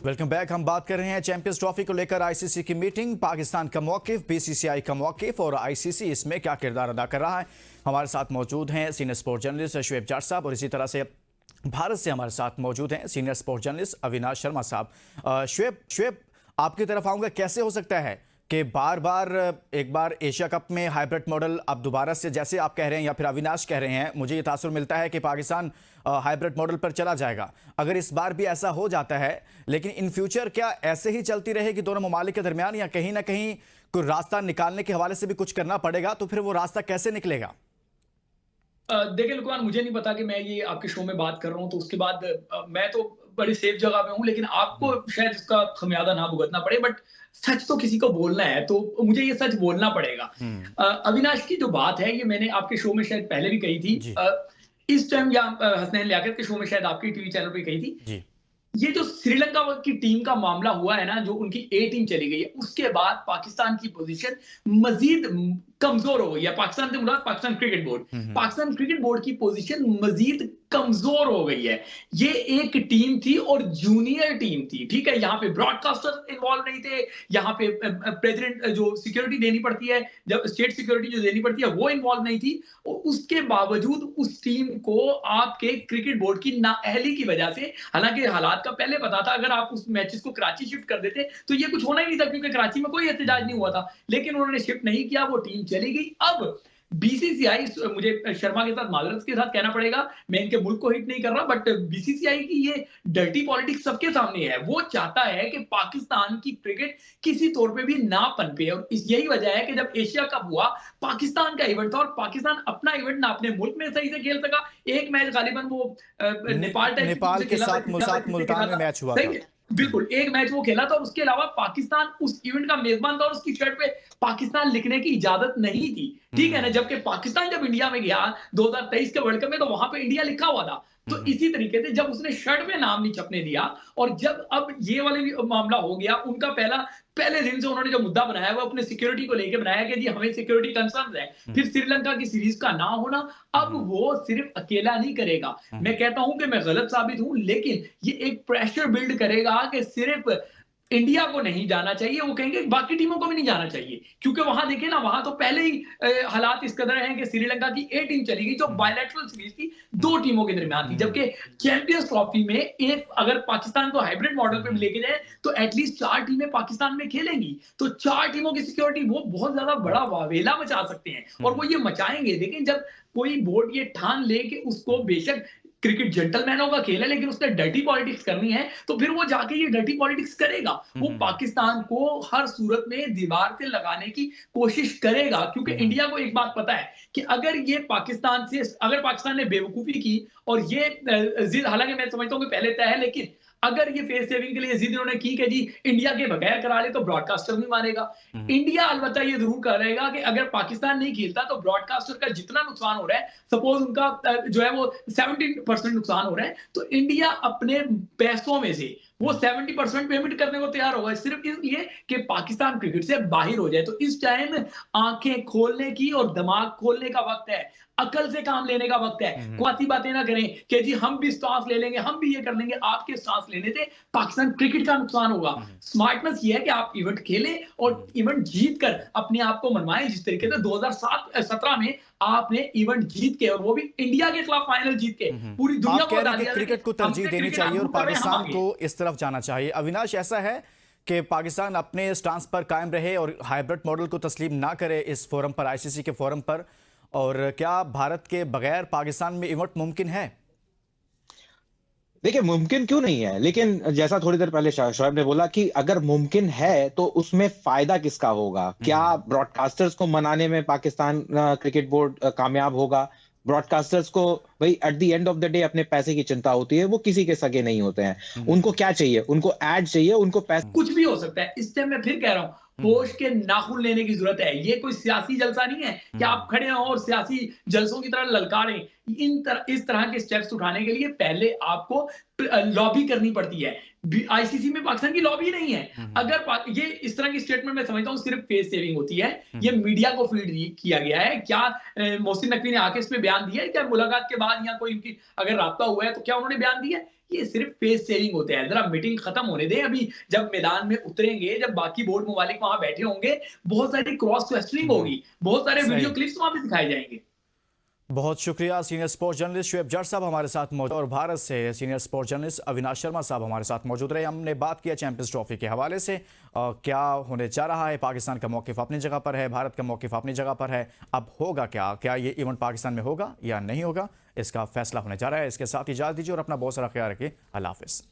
Welcome back. हम बात कर रहे हैं चैंपियंस ट्रॉफी को लेकर आईसीसी की मीटिंग, पाकिस्तान का मौकिफ, बीसीसीआई का मौकिफ और आईसीसी इसमें क्या किरदार अदा कर रहा है। हमारे साथ मौजूद हैं senior sport journalist Shoaib Jat साहब और इसी तरह से भारत से हमारे साथ मौजूद हैं senior sport journalist Avinash Sharma साहब। शुएब आपकी तरफ आऊंगा। कैसे हो सकता है कि बार बार एक बार एशिया कप में हाइब्रिड मॉडल अब दोबारा से, जैसे आप कह रहे हैं या फिर अविनाश कह रहे हैं, मुझे ये तासुर मिलता है कि पाकिस्तान हाइब्रिड मॉडल पर चला जाएगा। अगर इस बार भी ऐसा हो जाता है, लेकिन इन फ्यूचर क्या ऐसे ही चलती रहेगी दोनों ममालिक के दरमियान, या कहीं ना कहीं कोई रास्ता निकालने के हवाले से भी कुछ करना पड़ेगा? तो फिर वो रास्ता कैसे निकलेगा? देखिए लुकमान, मुझे नहीं पता कि मैं ये आपके शो में बात कर रहा हूं तो उसके बाद मैं तो बड़ी सेफ जगह पे हूं, लेकिन आपको शायद इसका खमियाजा ना भुगतना पड़े। बट सच तो किसी को बोलना है तो मुझे ये सच बोलना पड़ेगा। अविनाश की जो बात है ये मैंने आपके शो में शायद पहले भी कही थी, जी इस टाइम या हसनैन लियाकत के शो में शायद आपकी टीवी चैनल पे कही थी। जी। ये जो श्रीलंका की टीम का मामला हुआ है ना, जो उनकी ए टीम चली गई है, उसके बाद पाकिस्तान की पोजीशन मजीद कमजोर हो गई है। पाकिस्तान से मुराद Pakistan cricket board, Pakistan cricket board की पोजीशन मजीद कमजोर हो गई है। ये एक टीम थी और जूनियर टीम थी, ठीक है। यहाँ पे ब्रॉडकास्टर इन्वॉल्व नहीं थे, यहाँ पे प्रेसिडेंट जो सिक्योरिटी देनी पड़ती है, जब स्टेट सिक्योरिटी जो देनी पड़ती है वो इन्वॉल्व नहीं थी। और उसके बावजूद उस टीम को आपके क्रिकेट बोर्ड की नाअहली की वजह से, हालांकि हालात का पहले पता था, अगर आप उस मैचेस को कराची शिफ्ट कर देते तो ये कुछ होना ही नहीं था, क्योंकि कराची में कोई एहतजाज नहीं हुआ था। लेकिन उन्होंने शिफ्ट नहीं किया, वो टीम चली गई। अब बीसीसीआई, मुझे शर्मा के साथ माजरत के साथ कहना पड़ेगा, मैं इनके मुल्क को हिट नहीं कर रहा, बट बीसीसीआई की ये डर्टी पॉलिटिक्स सबके सामने है। वो चाहता है कि पाकिस्तान की क्रिकेट किसी तौर पे भी ना पनपे, और यही वजह है कि जब एशिया कप हुआ, पाकिस्तान का इवेंट था और पाकिस्तान अपना इवेंट ना अपने मुल्क में सही से खेल सका। एक मैच गालिबन वो नेपाल के साथ मुल्तान में मैच हुआ था। बिल्कुल, एक मैच वो खेला था। उसके अलावा पाकिस्तान उस इवेंट का मेजबान था और उसकी शर्ट पे पाकिस्तान लिखने की इजाजत नहीं थी, ठीक है ना। जबकि पाकिस्तान जब इंडिया में गया 2023 के वर्ल्ड कप में, तो वहां पे इंडिया लिखा हुआ था। तो इसी तरीके से जब उसने शर्ट में नाम नहीं छपने दिया, और जब अब ये वाले मामला हो गया, उनका पहले दिन से उन्होंने जो मुद्दा बनाया वो अपने सिक्योरिटी को लेकर बनाया कि जी हमें सिक्योरिटी कंसर्न है। फिर श्रीलंका की सीरीज का ना होना, अब वो सिर्फ अकेला नहीं करेगा। मैं कहता हूं कि मैं गलत साबित हूं, लेकिन ये एक प्रेशर बिल्ड करेगा कि सिर्फ इंडिया को नहीं जाना चाहिए, वो कहेंगे बाकी टीमों को भी नहीं जाना चाहिए। क्योंकि वहां देखिए ना, वहां तो पहले ही हालात इस कदर हैं कि श्रीलंका की ए टीम चली गई, जो बायलैटरल सीरीज थी, दो टीमों के दरमियान थी। जबकि चैंपियंस ट्रॉफी में एक अगर पाकिस्तान को हाइब्रिड मॉडल पे लेके जाए तो एटलीस्ट 4 टीमें पाकिस्तान में खेलेंगी। तो 4 टीमों की सिक्योरिटी वो बहुत ज्यादा बड़ा वावेला मचा सकते हैं, और वो ये मचाएंगे। लेकिन जब कोई बोर्ड ये ठान ले कि उसको, बेशक क्रिकेट जेंटलमैनों का खेल है, लेकिन उसने डर्टी पॉलिटिक्स करनी है, तो फिर वो जाके ये डर्टी पॉलिटिक्स करेगा। वो पाकिस्तान को हर सूरत में दीवार से लगाने की कोशिश करेगा, क्योंकि इंडिया को एक बात पता है कि अगर पाकिस्तान ने बेवकूफी की, और ये हालांकि मैं समझता हूं कि पहले तय है, लेकिन अगर ये फेस सेविंग के लिए जिद इन्होंने की कि जी इंडिया के बगैर करा ले, तो ब्रॉडकास्टर नहीं मानेगा। इंडिया अलबत्ता ये जरूर करेगा कि अगर पाकिस्तान नहीं खेलता तो ब्रॉडकास्टर का जितना नुकसान हो रहा है, सपोज उनका जो है वो 70% नुकसान हो रहा है, तो इंडिया अपने पैसों में से वो 70% पेमेंट करने को तैयार होगा, सिर्फ इसलिए कि पाकिस्तान क्रिकेट से बाहर हो जाए। तो इस टाइम आंखें खोलने की और दिमाग खोलने का वक्त है, अकल से काम लेने का वक्त है। कुआती बातें ना करें कि जी हम भी सांस ले लेंगे, हम भी ये कर लेंगे। आपके सांस लेने से पाकिस्तान क्रिकेट का नुकसान होगा। स्मार्टनेस ये है कि आप इवेंट खेलें और इवेंट जीत कर अपने आप को मनवाएं, जिस तरीके से 2017 में आपने इवेंट जीत के, और वो भी इंडिया के खिलाफ फाइनल जीत के, पूरी दुनिया को बता दिया क्रिकेट को तरजीह देनी चाहिए और पाकिस्तान को इस तरफ जाना चाहिए। अविनाश, ऐसा है कि पाकिस्तान अपने स्टांस पर कायम रहे और हाइब्रिड मॉडल को तस्लीम ना करे इस फोरम पर, आईसीसी के फोरम पर, और क्या भारत के बगैर पाकिस्तान में इवेंट मुमकिन है? देखिए, मुमकिन क्यों नहीं है, लेकिन जैसा थोड़ी देर पहले शोएब ने बोला कि अगर मुमकिन है तो उसमें फायदा किसका होगा? क्या ब्रॉडकास्टर्स को मनाने में पाकिस्तान क्रिकेट बोर्ड कामयाब होगा? ब्रॉडकास्टर्स को भाई at the end of the day अपने पैसे की चिंता होती है, वो किसी के सगे नहीं होते हैं। उनको क्या चाहिए? उनको एड चाहिए, उनको पैसे। कुछ भी हो सकता है। इस टाइम मैं फिर कह रहा हूं, होश के नाखून लेने की जरूरत है। ये कोई सियासी जलसा नहीं है कि आप खड़े हो और सियासी जलसों की तरह ललकारें। इस तरह के स्टेप्स उठाने के लिए पहले आपको लॉबी करनी पड़ती है। आईसीसी में पाकिस्तान की लॉबी नहीं है। अगर ये इस तरह की स्टेटमेंट मैं समझता हूं सिर्फ फेस सेविंग होती है। ये मीडिया को फीड किया गया है। क्या मोहसिन नकवी ने आके इस पे बयान दिया है? क्या मुलाकात के बाद या कोई उनकी अगर राब्ता हुआ है तो क्या उन्होंने बयान दिया है? ये सिर्फ फेस सेविंग होते हैं। जरा मीटिंग खत्म होने दें, अभी जब मैदान में उतरेंगे, जब बाकी बोर्ड ममालिक वहां बैठे होंगे, बहुत सारी क्रॉस क्वेश्चनिंग होगी, बहुत सारे सही। वीडियो क्लिप्स वहां पे दिखाए जाएंगे। बहुत शुक्रिया सीनियर स्पोर्ट्स जर्नलिस्ट शुएब जट साहब हमारे साथ मौजूद, और भारत से senior sports journalist Avinash Sharma साहब हमारे साथ मौजूद रहे। हमने बात किया चैंपियंस ट्रॉफी के हवाले से, क्या होने जा रहा है। पाकिस्तान का मौकिफ अपनी जगह पर है, भारत का मौकिफ अपनी जगह पर है। अब होगा क्या ये इवेंट पाकिस्तान में होगा या नहीं होगा, इसका फैसला होने जा रहा है। इसके साथ इजाजत दीजिए और अपना बहुत सारा ख्याल रखिए। अल्लाह हाफिज़।